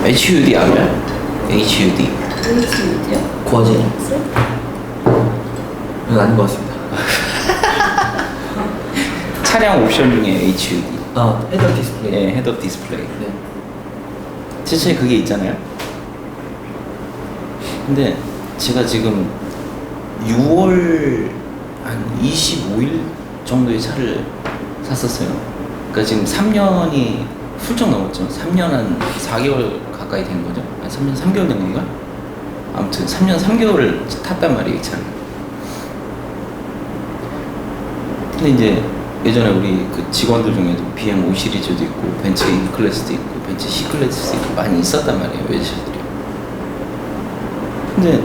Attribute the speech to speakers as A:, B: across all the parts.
A: HUD 알아요? HUD.
B: HUD요?
C: 고화질. 이건 아닌 것 같습니다.
A: 차량 옵션 중에 HUD.
C: 아, 헤드업 디스플레이.
A: 네, 헤드업 디스플레이.
C: 네.
A: 제 차에 그게 있잖아요. 근데 제가 지금 6월 한 25일 정도의 차를 샀었어요. 그러니까 지금 3년이 훌쩍 넘었죠. 3년 한 4개월 가까이 된 거죠. 한 3년 3개월 된 건가? 아무튼 3년 3개월을 탔단 말이에요, 이 차를. 근데 이제 예전에 우리 그 직원들 중에도 BM 5 시리즈도 있고 벤츠 E 클래스도 있고 벤츠 C 클래스도 있고 많이 있었단 말이에요, 외제차들이. 근데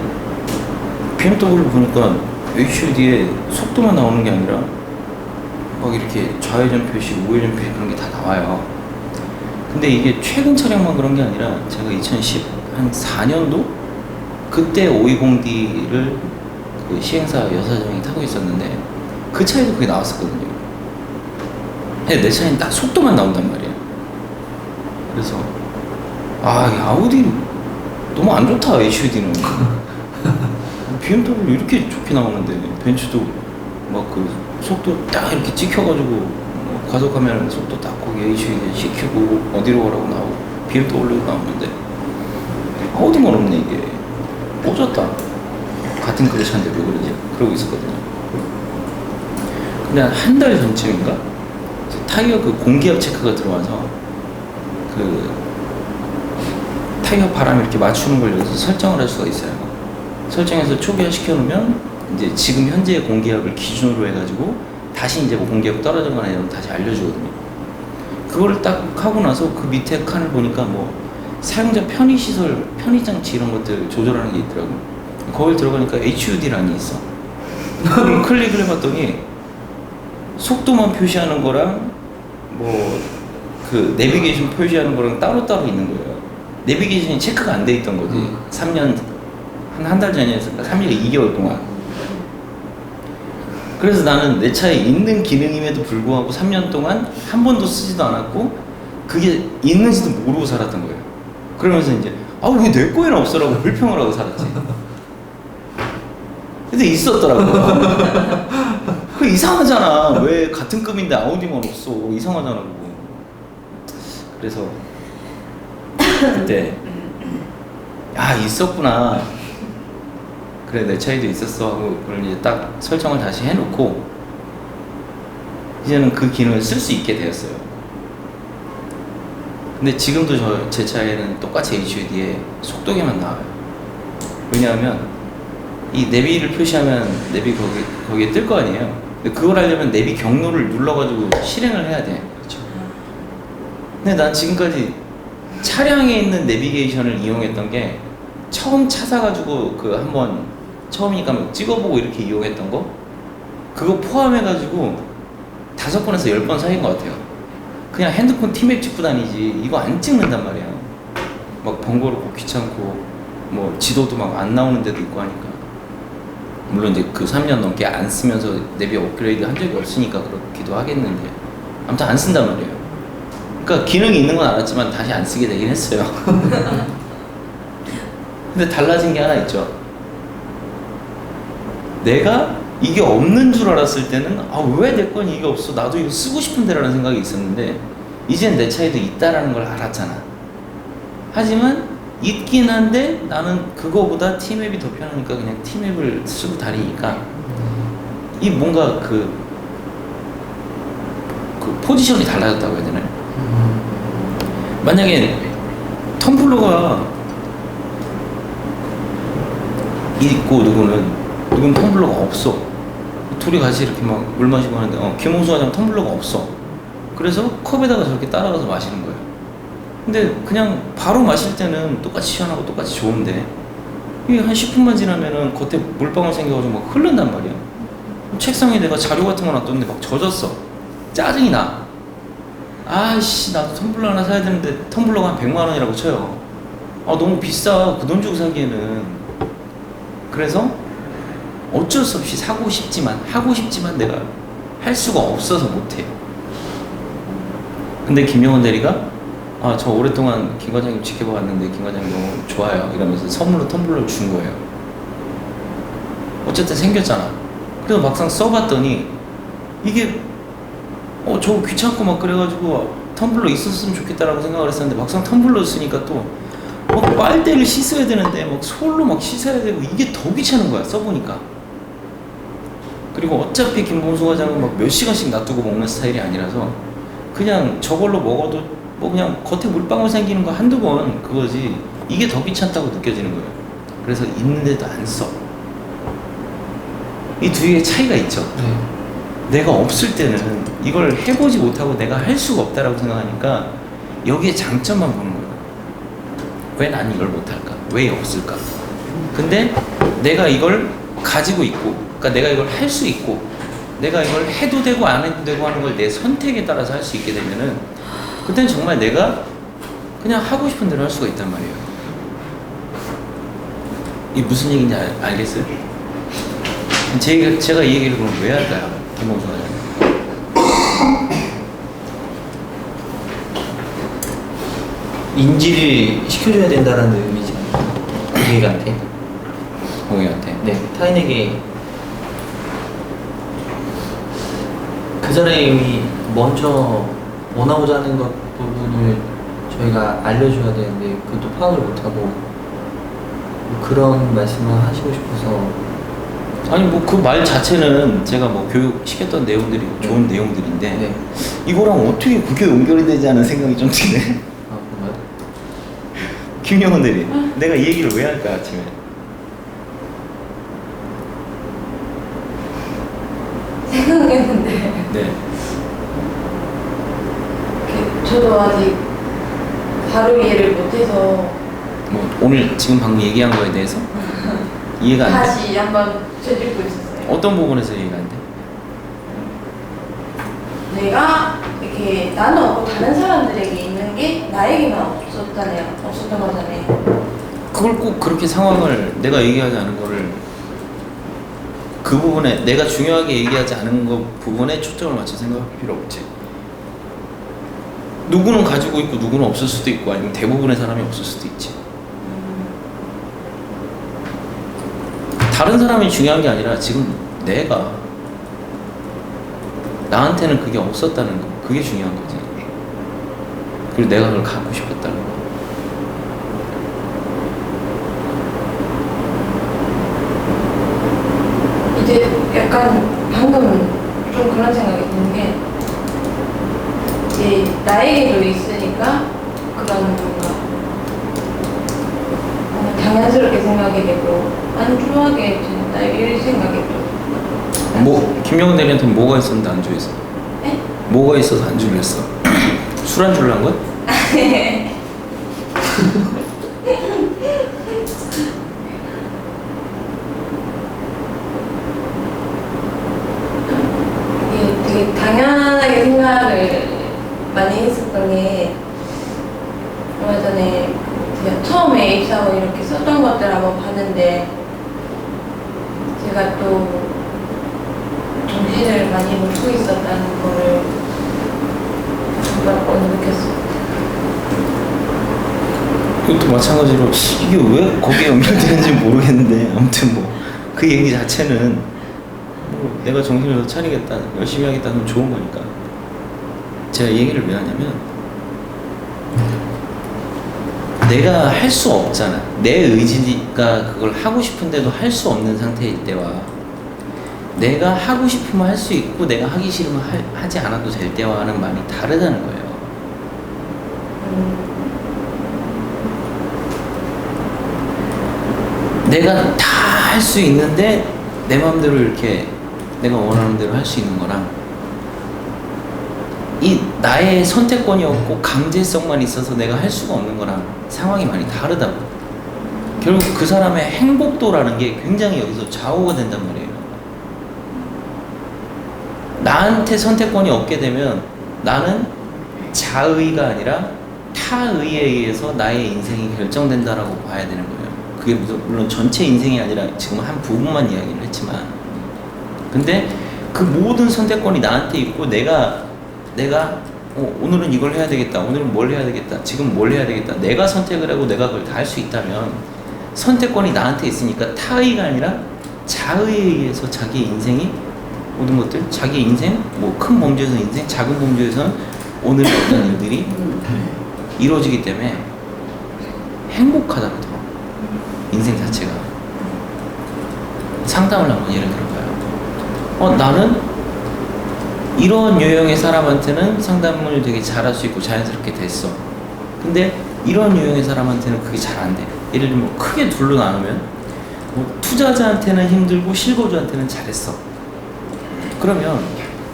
A: BMW 보니까 HUD에 속도만 나오는 게 아니라 막 이렇게 좌회전 표시, 우회전 표시 그런 게 다 나와요. 근데 이게 최근 차량만 그런 게 아니라 제가 2014년도 그때 520D를 그 시행사 여사장이 타고 있었는데 그 차에도 그게 나왔었거든요. 근데 내 차에는 딱 속도만 나온단 말이에요. 그래서 이 아우디 너무 안 좋다, HUD는. BMW 이렇게 좋게 나오는데 벤츠도 막 그 속도 딱 이렇게 찍혀가지고 과속하면 속도 딱 거기 HUD 시키고 어디로 가라고 나오고 BMW 나오는데 아우디만 없네 이게. 꽂았다. 같은 그릇인데 왜 그러지? 그러고 있었거든요. 근데 한 달 전쯤인가 타이어 그 공기압 체크가 들어와서 그 타이어 바람 이렇게 맞추는 걸 여기서 설정을 할 수가 있어요. 설정해서 초기화 시켜놓으면 이제 지금 현재의 공기압을 기준으로 해가지고 다시 이제 뭐 공기압 떨어지거나 이러면 다시 알려주거든요. 그거를 딱 하고 나서 그 밑에 칸을 보니까 뭐 사용자 편의시설, 편의장치 이런 것들 조절하는 게 있더라고요. 거길 들어가니까 HUD란이 있어. 그걸 클릭을 해봤더니 속도만 표시하는 거랑 뭐 그 내비게이션 표시하는 거랑 따로따로 있는 거예요. 내비게이션이 체크가 안 돼 있던 거지. 3년 한 달 전이었을까? 3년 2개월 동안. 그래서 나는 내 차에 있는 기능임에도 불구하고 3년 동안 한 번도 쓰지도 않았고 그게 있는지도 모르고 살았던 거예요. 그러면서 이제 왜 내 거에는 없어라고 불평을 하고 살았지. 근데 있었더라고. 그 이상하잖아. 왜 같은 급인데 아우디만 없어. 이상하잖아 그거. 그래서 그때 있었구나. 그래 내 차에도 있었어 하고 그걸 이제 딱 설정을 다시 해놓고 이제는 그 기능을 쓸 수 있게 되었어요. 근데 지금도 제 차에는 똑같이 HUD에 속도계만 나와요. 왜냐하면 이 내비를 표시하면 내비 거기에 뜰 거 아니에요. 근데 그걸 하려면 내비 경로를 눌러가지고 실행을 해야 돼.
C: 그렇죠.
A: 근데 난 지금까지 차량에 있는 내비게이션을 이용했던 게 처음 차 사가지고 그 한번 처음이니까 막 찍어보고 이렇게 이용했던 거 그거 포함해가지고 5번에서 10번 사이인 것 같아요. 그냥 핸드폰 티맵 찍고 다니지 이거 안 찍는단 말이야. 막 번거롭고 귀찮고 뭐 지도도 막 안 나오는 데도 있고 하니까. 물론 이제 그 3년 넘게 안 쓰면서 내비 업그레이드 한 적이 없으니까 그렇기도 하겠는데 아무튼 안 쓴단 말이에요. 그러니까 기능이 있는 건 알았지만 다시 안 쓰게 되긴 했어요. 근데 달라진 게 하나 있죠. 내가 이게 없는 줄 알았을 때는 왜 내 건 이게 없어? 나도 이거 쓰고 싶은데 라는 생각이 있었는데 이젠 내 차에도 있다라는 걸 알았잖아. 하지만 있긴 한데 나는 그거보다 T맵이 더 편하니까 그냥 T맵을 쓰고 다니니까 이 뭔가 그 포지션이 달라졌다고 해야 되나요? 만약에 텀블러가 있고 누구는 텀블러가 없어. 둘이 같이 이렇게 막 물 마시고 하는데 김홍수 과장 텀블러가 없어. 그래서 컵에다가 저렇게 따라가서 마시는 거예요. 근데 그냥 바로 마실 때는 똑같이 시원하고 똑같이 좋은데 이게 한 10분만 지나면은 겉에 물방울 생겨가지고 막 흐른단 말이야. 책상에 내가 자료 같은 거 놔뒀는데 막 젖었어. 짜증이 나. 나도 텀블러 하나 사야 되는데 텀블러가 한 100만 원이라고 쳐요. 너무 비싸. 그 돈 주고 사기에는. 그래서 어쩔 수 없이 하고 싶지만 내가 할 수가 없어서 못해. 근데 김영원 대리가 아, 저 오랫동안 김 과장님 지켜봐 왔는데 김 과장님 너무 좋아요 이러면서 선물로 텀블러를 준 거예요. 어쨌든 생겼잖아. 그래서 막상 써봤더니 이게 저거 귀찮고 막 그래가지고 텀블러 있었으면 좋겠다라고 생각을 했었는데 막상 텀블러 쓰니까 또 막 빨대를 씻어야 되는데 막 솔로 막 씻어야 되고 이게 더 귀찮은 거야 써보니까. 그리고 어차피 김범수 과장은 막 몇 시간씩 놔두고 먹는 스타일이 아니라서 그냥 저걸로 먹어도 뭐 그냥 겉에 물방울 생기는 거 한두 번 그거지 이게 더 귀찮다고 느껴지는 거예요. 그래서 있는데도 안 써. 이 두 개의 차이가 있죠.
C: 네.
A: 내가 없을 때는 이걸 해보지 못하고 내가 할 수가 없다라고 생각하니까 여기에 장점만 보는 거예요. 왜 난 이걸 못할까? 왜 없을까? 근데 내가 이걸 가지고 있고, 그러니까 내가 이걸 할 수 있고, 내가 이걸 해도 되고 안 해도 되고 하는 걸 내 선택에 따라서 할 수 있게 되면은 그때는 정말 내가 그냥 하고 싶은 대로 할 수가 있단 말이에요. 이게 무슨 얘기인지 알겠어요? 제가 이 얘기를 그럼 왜 할까요? 김범수 과장님.
C: 인지를 시켜줘야 된다라는 의미지. 고객한테.
A: 고객한테.
C: 네. 타인에게 그 사람이 먼저 원하고자 하는 것 부분을 저희가 알려줘야 되는데 그것도 파악을 못하고 그런 말씀을 하시고 싶어서.
A: 아니 뭐 그 말 자체는 제가 뭐 교육 시켰던 내용들이 좋은 내용들인데
C: 네.
A: 이거랑 어떻게 그게 연결이 되지 않은 생각이 좀 드네.
C: 아, 그런가요?
A: 김영원 대리, 내가 이 얘기를 왜 할까 아침에?
B: 생각했는데
A: 네.
B: 저도 아직 바로 이해를 못해서
A: 뭐 오늘 지금 방금 얘기한 거에 대해서 이해가 안 돼.
B: 다시 한번 되짚고 있었어요.
A: 어떤 부분에서 이해가 안 돼?
B: 내가 이렇게 나는 없고 다른 사람들에게 있는 게 나에게만 없었던 거잖아요.
A: 그걸 꼭 그렇게 상황을 내가 얘기하지 않은 거를 그 부분에 내가 중요하게 얘기하지 않은 거 부분에 초점을 맞춰 생각할 필요 없지. 누구는 가지고 있고 누구는 없을 수도 있고 아니면 대부분의 사람이 없을 수도 있지. 다른 사람이 중요한 게 아니라 지금 내가 나한테는 그게 없었다는 거 그게 중요한 거지. 그리고 내가 그걸 갖고 싶었다는 거.
B: 이제 약간 방금 좀 그런 생각이 드는 게 이제 나에게도 있으니까 그런 뭔가 당연스럽게 생각이 되고 안주하게 된다 이 생각이 좀.
A: 뭐 김영은 대리한테 뭐가 있었는데 안주했어?
B: 네?
A: 뭐가 있어서 안주를 했어? 술 안주를 한 거야?
B: 이게 되게 당연하게 생각을 많이 했었던 게 얼마 전에 제가 처음에 입사하고 이렇게 썼던 것들 한번 봤는데 제가 또 정신을 많이 놓고 있었다는 거를 몇 번 느꼈어요.
A: 그것도 마찬가지로 이게 왜 거기에 연결되는지 모르겠는데 아무튼 뭐 그 얘기 자체는 뭐 내가 정신을 더 차리겠다 열심히 하겠다는 좋은 거니까 제가 이 얘기를 왜 하냐면 내가 할 수 없잖아. 내 의지가 그걸 하고 싶은데도 할 수 없는 상태일 때와 내가 하고 싶으면 할 수 있고 내가 하기 싫으면 하지 않아도 될 때와는 많이 다르다는 거예요. 내가 다 할 수 있는데 내 마음대로 이렇게 내가 원하는 대로 할 수 있는 거랑 이 나의 선택권이 없고 강제성만 있어서 내가 할 수가 없는 거랑 상황이 많이 다르다고. 결국 그 사람의 행복도라는 게 굉장히 여기서 좌우가 된단 말이에요. 나한테 선택권이 없게 되면 나는 자의가 아니라 타의에 의해서 나의 인생이 결정된다라고 봐야 되는 거예요. 그게 물론 전체 인생이 아니라 지금 한 부분만 이야기를 했지만 근데 그 모든 선택권이 나한테 있고 내가 오늘은 이걸 해야 되겠다, 오늘은 뭘 해야 되겠다, 지금 뭘 해야 되겠다, 내가 선택을 하고 내가 그걸 다 할 수 있다면 선택권이 나한테 있으니까 타의가 아니라 자의에 의해서 자기의 인생이 모든 것들, 자기의 인생, 뭐 큰 범주에서 인생, 작은 범주에서는 오늘 어떤 일들이 이루어지기 때문에 행복하다고 더 인생 자체가. 상담을 한번 예를 들어봐요. 나는 이런 유형의 사람한테는 상담을 되게 잘할 수 있고 자연스럽게 됐어. 근데 이런 유형의 사람한테는 그게 잘 안 돼. 예를 들면 뭐 크게 둘로 나누면 뭐 투자자한테는 힘들고 실거주한테는 잘했어. 그러면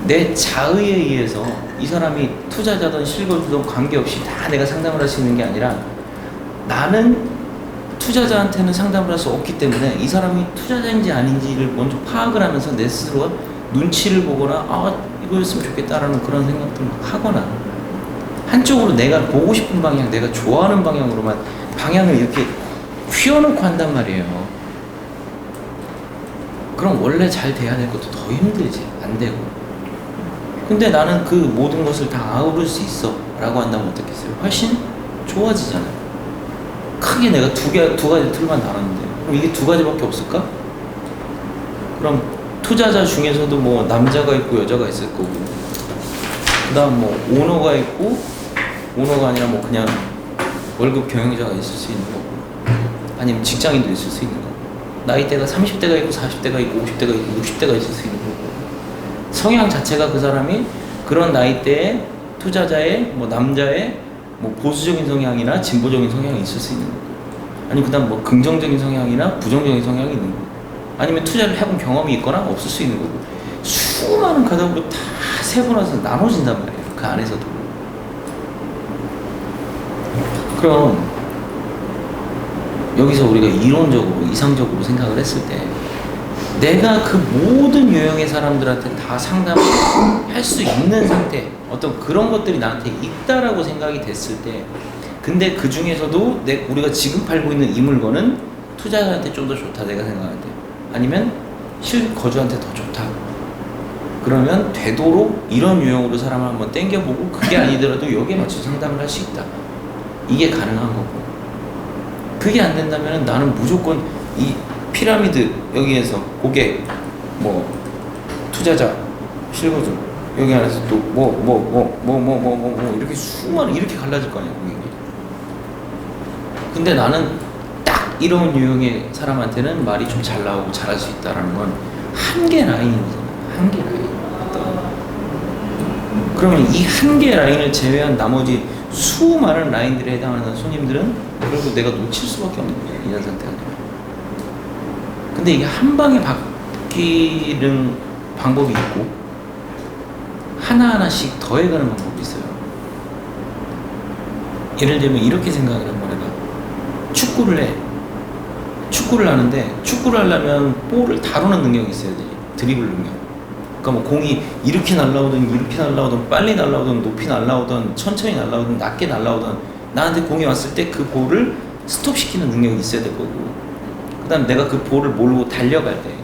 A: 내 자의에 의해서 이 사람이 투자자든 실거주든 관계없이 다 내가 상담을 할 수 있는 게 아니라 나는 투자자한테는 상담을 할 수 없기 때문에 이 사람이 투자자인지 아닌지를 먼저 파악을 하면서 내 스스로가 눈치를 보거나 이거였으면 좋겠다라는 그런 생각들을 막 하거나 한쪽으로 내가 보고 싶은 방향, 내가 좋아하는 방향으로만 방향을 이렇게 휘어놓고 한단 말이에요. 그럼 원래 잘 돼야 될 것도 더 힘들지, 안 되고. 근데 나는 그 모든 것을 다 아우를 수 있어 라고 한다면 어떻겠어요? 훨씬 좋아지잖아요. 크게 내가 두 가지 틀만 나눴는데 그럼 이게 두 가지밖에 없을까? 그럼 투자자 중에서도 뭐 남자가 있고 여자가 있을 거고, 그 다음 뭐 오너가 있고 오너가 아니라 뭐 그냥 월급 경영자가 있을 수 있는 거고, 아니면 직장인도 있을 수 있는 거고, 나이대가 30대가 있고 40대가 있고 50대가 있고 60대가 있을 수 있는 거고, 성향 자체가 그 사람이 그런 나이대에 투자자의 뭐 남자의 뭐 보수적인 성향이나 진보적인 성향이 있을 수 있는 거고, 아니면 그 다음 뭐 긍정적인 성향이나 부정적인 성향이 있는 거고, 아니면 투자를 해본 경험이 있거나 없을 수 있는 거고, 수많은 가닥으로 다 세고 나서 나눠진단 말이에요. 그 안에서도. 그럼 여기서 우리가 이론적으로 이상적으로 생각을 했을 때 내가 그 모든 유형의 사람들한테 다 상담을 할 수 있는 상태, 어떤 그런 것들이 나한테 있다라고 생각이 됐을 때, 근데 그 중에서도 우리가 지금 팔고 있는 이 물건은 투자자한테 좀 더 좋다 내가 생각할 때, 아니면 실거주한테 더 좋다, 그러면 되도록 이런 유형으로 사람을 한번 땡겨보고 그게 아니더라도 여기에 맞춰서 상담을 할 수 있다, 이게 가능한 거고. 그게 안 된다면 나는 무조건 이 피라미드 여기에서 고객, 뭐 투자자, 실거주 여기 안에서 또 이렇게 수많은 이렇게 갈라질 거 아니야 고객이. 근데 나는 딱 이런 유형의 사람한테는 말이 좀 잘 나오고 잘할 수 있다라는 건 한계 라인이잖아요. 한계 라인. 그러면 이 한계 라인을 제외한 나머지 수많은 라인들에 해당하는 손님들은 결국 내가 놓칠 수밖에 없는 거예요. 이런 상태가 되면. 근데 이게 한 방에 바뀌는 방법이 있고 하나하나씩 더해가는 방법이 있어요. 예를 들면 이렇게 생각을 한번 해봐. 축구를 해. 축구를 하는데 축구를 하려면 볼을 다루는 능력이 있어야 돼. 드리블 능력. 그러니까 뭐 공이 이렇게 날라오든 빨리 날라오든 높이 날라오든 천천히 날라오든 낮게 날라오든 나한테 공이 왔을 때 그 볼을 스톱시키는 능력이 있어야 될 거고, 그 다음 내가 그 볼을 몰고 달려갈 때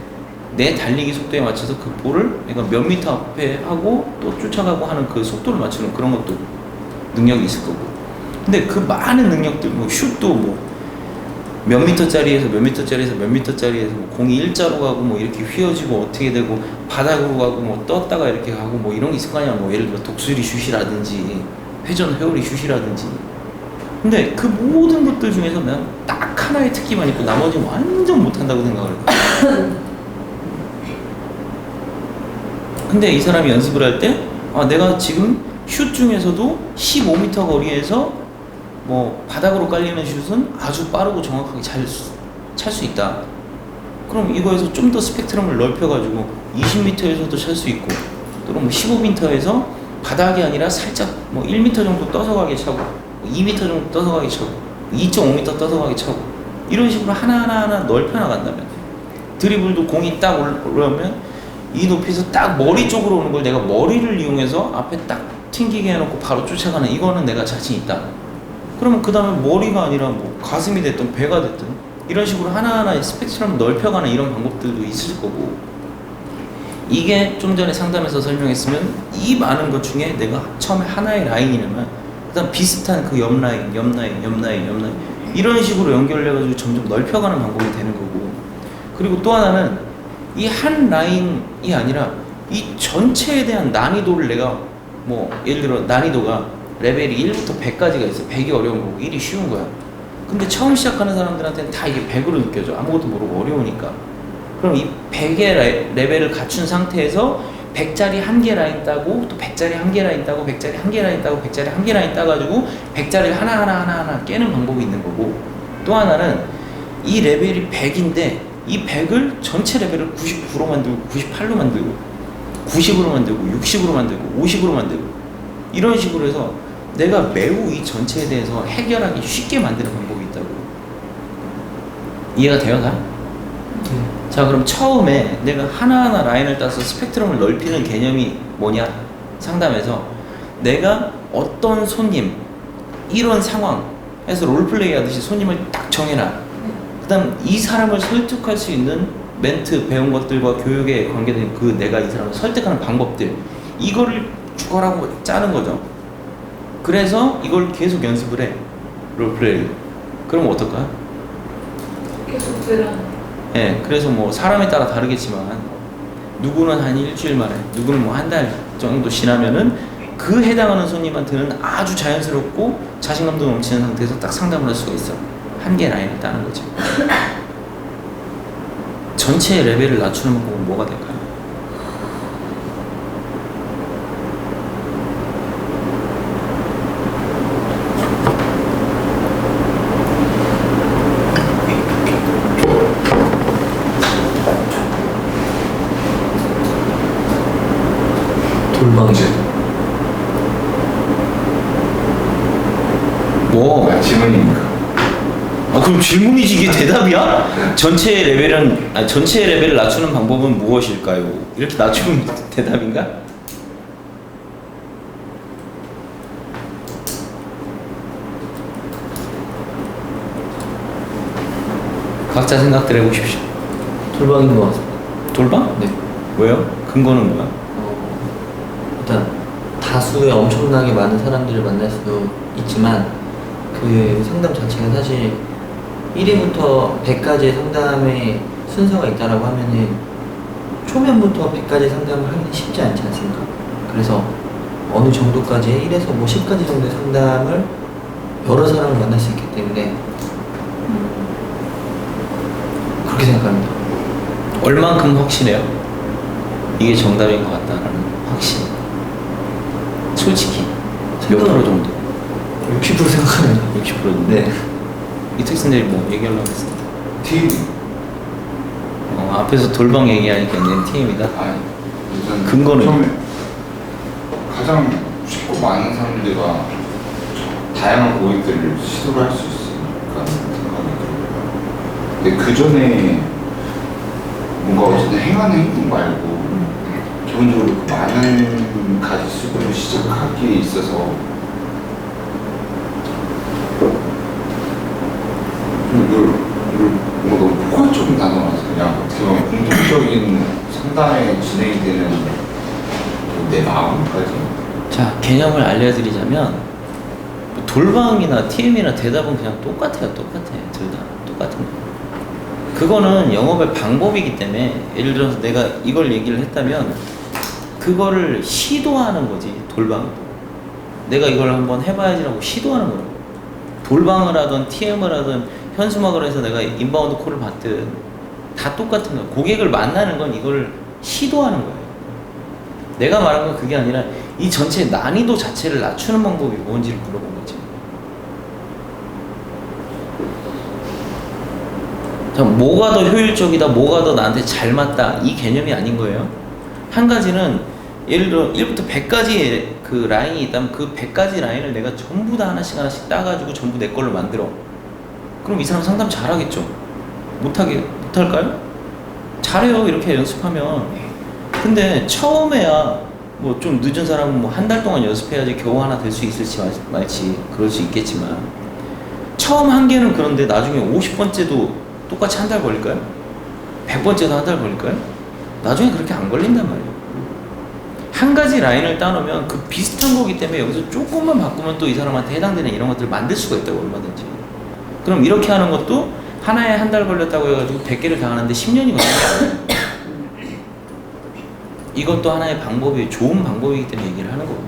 A: 내 달리기 속도에 맞춰서 그 볼을 내가 몇 미터 앞에 하고 또 쫓아가고 하는 그 속도를 맞추는 그런 것도 능력이 있을 거고. 근데 그 많은 능력들, 뭐 슛도 뭐 몇 미터짜리에서 몇 미터짜리에서 몇 미터짜리에서 뭐 공이 일자로 가고 뭐 이렇게 휘어지고 어떻게 되고 바닥으로 가고 뭐 떴다가 이렇게 가고 뭐 이런 게 있을 거 아니야. 뭐 예를 들어 독수리 슛이라든지 회전 회오리 슛이라든지. 근데 그 모든 것들 중에서 난 딱 하나의 특기만 있고 나머지는 완전 못한다고 생각을 해. 근데 이 사람이 연습을 할 때 내가 지금 슛 중에서도 15m 거리에서 뭐 바닥으로 깔리는 슛은 아주 빠르고 정확하게 찰 수 있다. 그럼 이거에서 좀 더 스펙트럼을 넓혀가지고 20m에서도 찰 수 있고, 또는 뭐 15m에서 바닥이 아니라 살짝 뭐 1m 정도 떠서 가게 차고, 2m 정도 떠서 가게 차고, 2.5m 떠서 가게 차고, 이런 식으로 하나하나 넓혀 나간다면, 드리블도 공이 딱 올라오면 이 높이에서 딱 머리 쪽으로 오는 걸 내가 머리를 이용해서 앞에 딱 튕기게 해놓고 바로 쫓아가는, 이거는 내가 자신 있다. 그러면 그 다음에 머리가 아니라 뭐 가슴이 됐든 배가 됐든 이런 식으로 하나하나의 스펙트럼을 넓혀가는 이런 방법들도 있을 거고, 이게 좀 전에 상담에서 설명했으면 이 많은 것 중에 내가 처음에 하나의 라인이냐면 그다음 비슷한 그 옆 라인, 옆 라인, 옆 라인, 옆 라인 이런 식으로 연결해가지고 점점 넓혀가는 방법이 되는 거고 그리고 또 하나는 이 한 라인이 아니라 이 전체에 대한 난이도를 내가 뭐 예를 들어 난이도가 레벨이 1부터 100까지가 있어. 100이 어려운 거고 1이 쉬운 거야. 근데 처음 시작하는 사람들한테는 다 이게 100으로 느껴져. 아무것도 모르고 어려우니까. 그럼 이 100의 레벨을 갖춘 상태에서 100짜리 한 개 라인 따고 또 100짜리 한 개 라인 따고 100짜리 한 개 라인 따고 100짜리 한 개 라인 따가지고 100짜리를 하나하나 깨는 방법이 있는 거고 또 하나는 이 레벨이 100인데 이 100을 전체 레벨을 99로 만들고 98로 만들고 90으로 만들고 60으로 만들고 50으로 만들고 이런 식으로 해서 내가 매우 이 전체에 대해서 해결하기 쉽게 만드는 방법이 있다고. 이해가 돼요, 다? 자, 그럼 처음에 내가 하나하나 라인을 따서 스펙트럼을 넓히는 개념이 뭐냐? 상담에서 내가 어떤 손님, 이런 상황에서 롤플레이 하듯이 손님을 딱 정해놔. 그 다음 이 사람을 설득할 수 있는 멘트 배운 것들과 교육에 관계된 그 내가 이 사람을 설득하는 방법들 이거를 죽어라고 짜는 거죠. 그래서 이걸 계속 연습을 해. 롤플레이. 그럼 어떨까요?
B: 계속 들어.
A: 예, 그래서 뭐 사람에 따라 다르겠지만 누구는 한 일주일 만에 누구는 뭐 한 달 정도 지나면은 그 해당하는 손님한테는 아주 자연스럽고 자신감도 넘치는 상태에서 딱 상담을 할 수가 있어. 한 개 라인을 따는 거지. 전체 레벨을 낮추는 방법은 뭐가 될까요?
C: 돌방제.
A: 뭐?
D: 질문입니까?
A: 그럼 질문이지 이게 대답이야? 전체 레벨을 낮추는 방법은 무엇일까요? 이렇게 낮추면 대답인가? 각자 생각들 해보십시오.
C: 돌방인 것 같습니다.
A: 돌방?
C: 네.
A: 왜요? 근거는 뭐야?
C: 일단 다수의 엄청나게 많은 사람들을 만날 수 있지만 그 상담 자체가 사실 1위부터 100까지의 상담의 순서가 있다라고 하면은 초면부터 100까지 상담을 하기는 쉽지 않지 않습니까? 그래서 어느 정도까지의 1에서 뭐 10까지 정도의 상담을 여러 사람을 만날 수 있기 때문에 그렇게 생각합니다.
A: 얼만큼 확실해요? 이게 정답인 것 같다는 확신. 솔직히 몇 프로 정도?
C: 60% 생각합니다.
A: 60% 정도?
C: 네.
A: 이특선들이 뭐 얘기하려고 했습니다.
D: 팀.
A: 앞에서 돌방 얘기하니까 이제 TM이다.
D: 아니, 일단
A: 근거는?
D: 처음에 가장 쉽고 많은 사람들과 다양한 고객들을 시도를 할 수 있으니까 생각이 들어요. 근데 그 전에 뭔가 어쨌든 행하는 행동 말고 기본적으로 그 많은 가지수를 시작하기에 있어서 이걸 뭔가 너무 포괄적인 단어라서 그냥 어떻게 보면 공통적인 상담에 진행이 되는 내 마음까지.
A: 자, 개념을 알려드리자면 돌방이나 TM이나 대답은 그냥 똑같아요. 똑같아. 둘 다 똑같은 거. 그거는 영업의 방법이기 때문에 예를 들어서 내가 이걸 얘기를 했다면 그거를 시도하는 거지. 돌방. 내가 이걸 한번 해봐야지라고 시도하는 거라고. 돌방을 하든 TM을 하든 현수막을 해서 내가 인바운드 콜을 받든 다 똑같은 거야. 고객을 만나는 건 이걸 시도하는 거예요. 내가 말한 건 그게 아니라 이 전체 난이도 자체를 낮추는 방법이 뭔지를 물어본 거지. 자, 뭐가 더 효율적이다, 뭐가 더 나한테 잘 맞다, 이 개념이 아닌 거예요. 한 가지는 예를 들어 1부터 100까지 그 라인이 있다면 그 100가지 라인을 내가 전부 다 하나씩 따가지고 전부 내 걸로 만들어. 그럼 이 사람 상담 잘하겠죠? 못할까요? 잘해요, 이렇게 연습하면. 근데 처음에야 뭐 좀 늦은 사람은 뭐 한 달 동안 연습해야지 겨우 하나 될 수 있을지 말지 그럴 수 있겠지만 처음 한 개는 그런데 나중에 50번째도 똑같이 한 달 걸릴까요? 100번째도 한 달 걸릴까요? 나중에 그렇게 안 걸린단 말이에요. 한 가지 라인을 따놓으면 그 비슷한 거기 때문에 여기서 조금만 바꾸면 또 이 사람한테 해당되는 이런 것들을 만들 수가 있다고, 얼마든지. 그럼 이렇게 하는 것도 하나에 한 달 걸렸다고 해가지고 100개를 당하는데 10년이 걸린 거예요. 이것도 하나의 방법이, 좋은 방법이기 때문에 얘기를 하는 거고,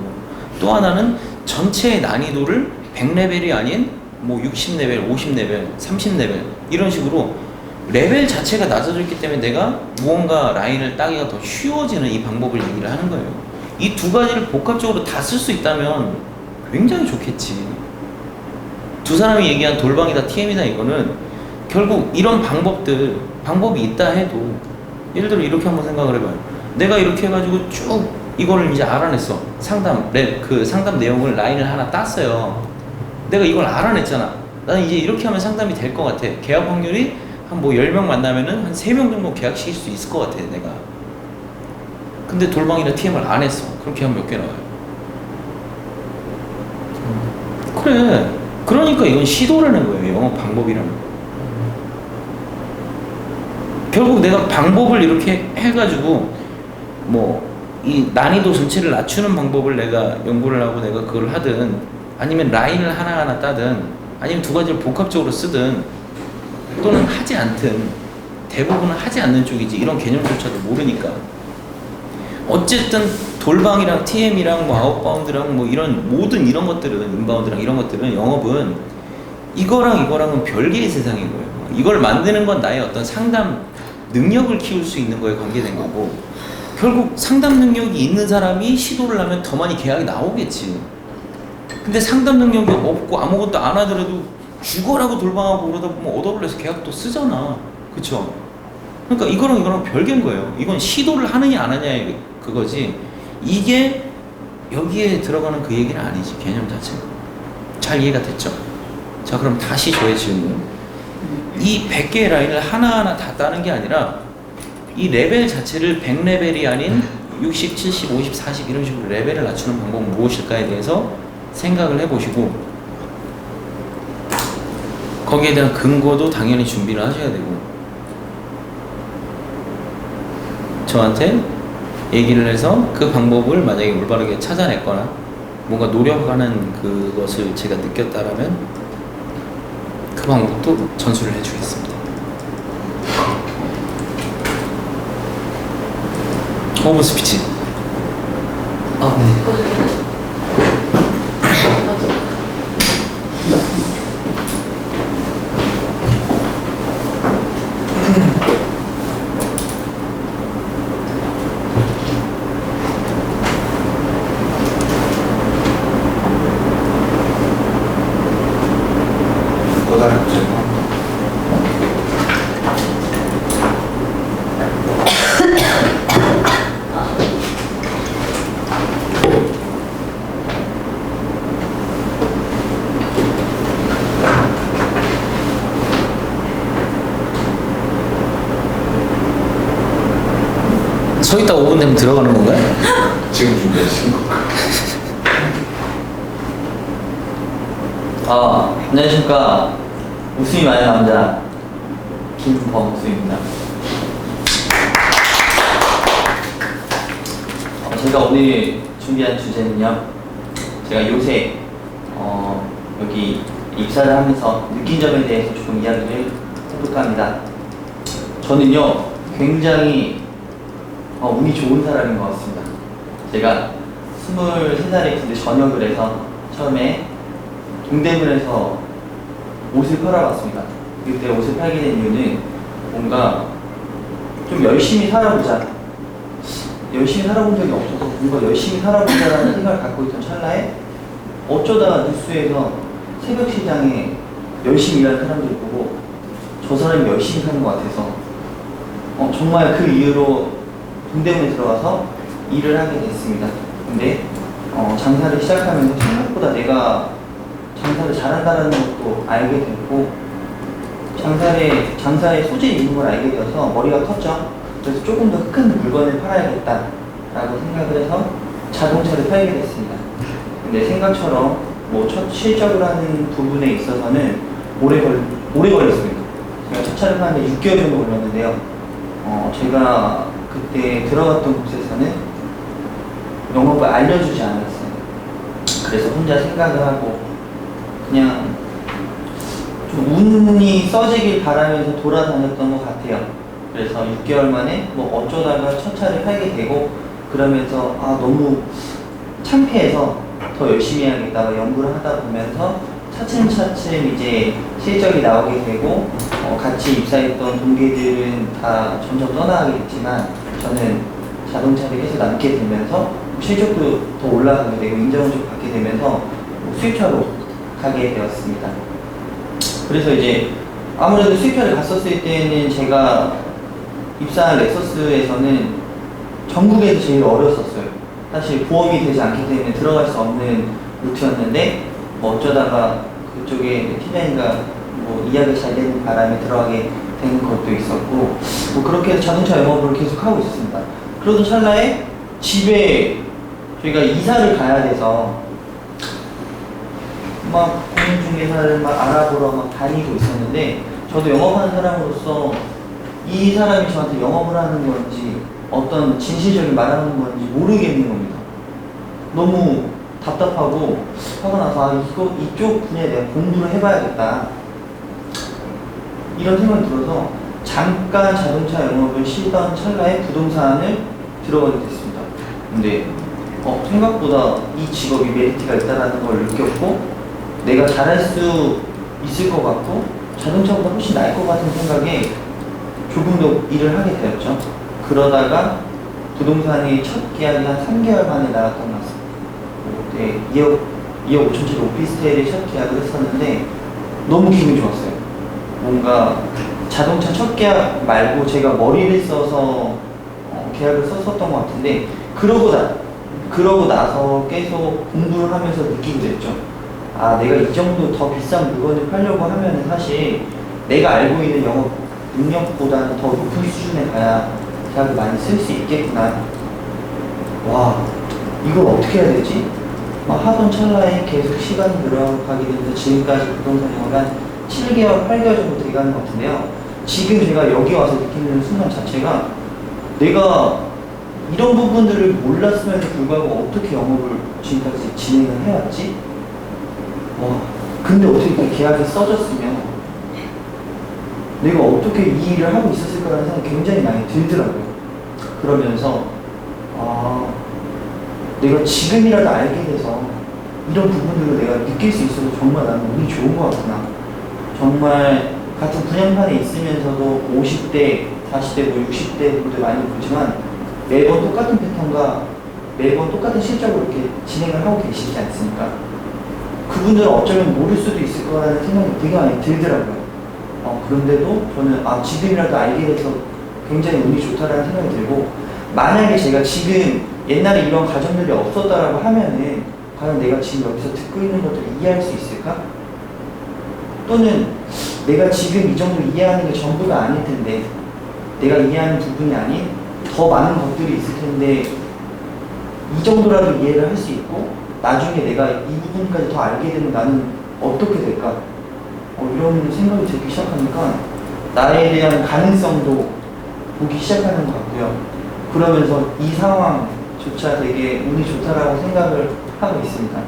A: 또 하나는 전체의 난이도를 100레벨이 아닌 뭐 60레벨, 50레벨, 30레벨 이런 식으로 레벨 자체가 낮아져 있기 때문에 내가 무언가 라인을 따기가 더 쉬워지는 이 방법을 얘기를 하는 거예요. 이 두 가지를 복합적으로 다 쓸 수 있다면 굉장히 좋겠지. 두 사람이 얘기한 돌방이다 TM이다 이거는 결국 이런 방법이 있다 해도, 예를 들어 이렇게 한번 생각을 해봐요. 내가 이렇게 해가지고 쭉 이거를 이제 알아냈어. 그 상담 내용을 라인을 하나 땄어요. 내가 이걸 알아냈잖아. 나는 이제 이렇게 하면 상담이 될 것 같아. 계약 확률이 한 뭐 10명 만나면은 한 3명 정도 계약시킬 수 있을 것 같아, 내가. 근데 돌방이나 TM을 안 했어. 그렇게 하면 몇 개 나와요? 그래. 그러니까 이건 시도라는 거예요. 영업 방법이라는 거. 결국 내가 방법을 이렇게 해가지고 뭐 이 난이도 전체를 낮추는 방법을 내가 연구를 하고 내가 그걸 하든, 아니면 라인을 하나하나 따든, 아니면 두 가지를 복합적으로 쓰든, 또는 하지 않든, 대부분은 하지 않는 쪽이지 이런 개념조차도 모르니까. 어쨌든 돌방이랑 TM이랑 뭐 아웃바운드랑 뭐 이런 모든 이런 것들은, 인바운드랑 이런 것들은, 영업은 이거랑은 별개의 세상인 거예요. 이걸 만드는 건 나의 어떤 상담 능력을 키울 수 있는 거에 관계된 거고, 결국 상담 능력이 있는 사람이 시도를 하면 더 많이 계약이 나오겠지. 근데 상담 능력이 없고 아무것도 안 하더라도 죽어라고 돌방하고 그러다 보면 얻어올려서 계약도 쓰잖아. 그쵸? 그러니까 이거랑 별개인 거예요. 이건 시도를 하느냐 안 하냐의 그거지, 이게 여기에 들어가는 그 얘기는 아니지, 개념 자체가. 잘 이해가 됐죠? 자, 그럼 다시 저의 질문. 이 100개의 라인을 하나하나 다 따는 게 아니라 이 레벨 자체를 100레벨이 아닌 60, 70, 50, 40 이런 식으로 레벨을 낮추는 방법은 무엇일까에 대해서 생각을 해보시고, 거기에 대한 근거도 당연히 준비를 하셔야 되고, 저한테 얘기를 해서 그 방법을 만약에 올바르게 찾아냈거나 뭔가 노력하는 그것을 제가 느꼈다라면 그 방법도 전수를 해주겠습니다. 오브 스피치.
C: 네.
D: 또 다른 질문.
A: 서 있다 5분 되면 들어가는 건가요?
D: 지금 준비하신 거.
C: 안녕하십니까. 웃음이 많은 남자 김범수입니다. 제가 오늘 준비한 주제는요, 제가 요새 여기 입사를 하면서 느낀 점에 대해서 조금 이야기를 해볼까 합니다. 저는요 굉장히 운이 좋은 사람인 것 같습니다. 제가 23살에 군대 전역을 해서 처음에 동대문에서 옷을 팔아봤습니다. 그때 옷을 팔게 된 이유는 뭔가 좀 열심히 살아보자, 열심히 살아본 적이 없어서 뭔가 열심히 살아보자라는 생각을 갖고 있던 찰나에 어쩌다가 뉴스에서 새벽 시장에 열심히 일하는 사람들을 보고 저 사람이 열심히 사는 것 같아서 정말 그 이유로 동대문에 들어가서 일을 하게 됐습니다. 근데 장사를 시작하면서 생각보다 내가 장사를 잘한다는 것도 알게 됐고, 장사에 소질이 있는 걸 알게 되어서 머리가 컸죠. 그래서 조금 더 큰 물건을 팔아야겠다라고 생각을 해서 자동차를 팔게 됐습니다. 근데 생각처럼 뭐 첫 실적을 하는 부분에 있어서는 오래 걸렸습니다. 제가 첫 차를 파는데 6개월 정도 걸렸는데요. 제가
E: 그때 들어갔던 곳에서는 영업을 알려주지 않았어요. 그래서 혼자 생각을 하고 그냥 좀 운이 써지길 바라면서 돌아다녔던 것 같아요. 그래서 6개월 만에 뭐 어쩌다가 첫 차를 팔게 되고 그러면서 아 너무 창피해서 더 열심히 해야겠다 연구를 하다 보면서 차츰차츰 이제 실적이 나오게 되고 같이 입사했던 동기들은 다 점점 떠나가게 됐지만 저는 자동차를 계속 남게 되면서 실적도 더 올라가게 되고 인정을 좀 받게 되면서 수입차로 가게 되었습니다. 그래서 이제 아무래도 수입차를 갔었을 때는 제가 입사한 렉서스에서는 전국에서 제일 어렸었어요. 사실 보험이 되지 않기 때문에 들어갈 수 없는 루트였는데 뭐 어쩌다가 그쪽에 팀장님과 뭐 이야기 잘 되는 바람에 들어가게 된 것도 있었고 뭐 그렇게 해서 자동차 영업을 계속 하고 있었습니다. 그러던 찰나에 집에 저희가 이사를 가야 돼서 막 공인중개사를 막 알아보러 막 다니고 있었는데 저도 영업하는 사람으로서 이 사람이 저한테 영업을 하는 건지 어떤 진실적인 말하는 건지 모르겠는 겁니다. 너무 답답하고 화가 나서 아, 이쪽 분야에 내가 공부를 해봐야겠다 이런 생각이 들어서 잠깐 자동차 영업을 쉬던 찰나에 부동산을 들어가게 됐습니다. 근데 생각보다 이 직업이 메리트가 있다는 걸 느꼈고 내가 잘할 수 있을 것 같고 자동차보다 훨씬 나을 것 같은 생각에 조금 더 일을 하게 되었죠. 그러다가 부동산이 첫 계약이 한 3개월 만에 나왔던 것 같습니다. 그때 2억 5천짜리 오피스텔에 첫 계약을 했었는데 너무 기분이 좋았어요. 뭔가 자동차 첫 계약 말고 제가 머리를 써서 계약을 썼었던 것 같은데 그러고 나서 계속 공부를 하면서 느끼게 됐죠. 아 내가 이 정도 더 비싼 물건을 팔려고 하면 사실 내가 알고 있는 영업 능력보다는 더 높은 수준에 가야 계약을 많이 쓸 수 있겠구나. 와 이걸 어떻게 해야 되지? 막 하던 찰나에 계속 시간이 늘어가게 되면서 지금까지 부동산 영업을 한 7개월, 8개월 정도 돼가는 것 같은데요. 지금 제가 여기 와서 느끼는 순간 자체가 내가 이런 부분들을 몰랐음에도 불구하고 어떻게 영업을 지금까지 진행을 해왔지? 와, 근데 어떻게 이렇게 계약이 써졌으면 내가 어떻게 이 일을 하고 있었을 거라는 생각이 굉장히 많이 들더라고요. 그러면서 아, 내가 지금이라도 알게 돼서 이런 부분들을 내가 느낄 수 있어서 정말 나는 운이 좋은 것 같구나. 정말 같은 분양판에 있으면서도 50대, 40대, 뭐 60대 분들 많이 보지만 매번 똑같은 패턴과 매번 똑같은 실적으로 이렇게 진행을 하고 계시지 않습니까? 그분들은 어쩌면 모를 수도 있을 거라는 생각이 되게 많이 들더라고요. 그런데도 저는 지금이라도 알게 돼서 굉장히 운이 좋다라는 생각이 들고 만약에 제가 지금 옛날에 이런 가정들이 없었다라고 하면은 과연 내가 지금 여기서 듣고 있는 것들을 이해할 수 있을까? 또는 내가 지금 이 정도 이해하는 게 전부가 아닐 텐데 내가 이해하는 부분이 아닌 더 많은 것들이 있을 텐데 이 정도라도 이해를 할 수 있고 나중에 내가 이 부분까지 더 알게 되면 나는 어떻게 될까? 이런 생각이 들기 시작하니까 나에 대한 가능성도 보기 시작하는 것 같고요. 그러면서 이 상황조차 되게 운이 좋다라고 생각을 하고 있습니다.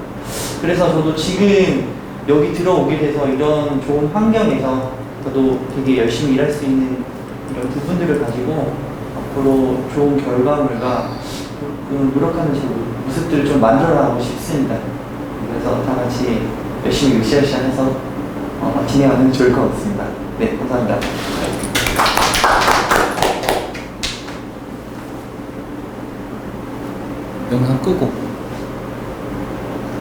E: 그래서 저도 지금 여기 들어오게 돼서 이런 좋은 환경에서 저도 되게 열심히 일할 수 있는 이런 부분들을 가지고 앞으로 좋은 결과물과 노력하는 제 모습들을 좀 만들어 나가고 싶습니다. 그래서 다 같이 열심히 으쌰으쌰해서 진행하면 좋을 것 같습니다. 네, 감사합니다.
A: 영상 끄고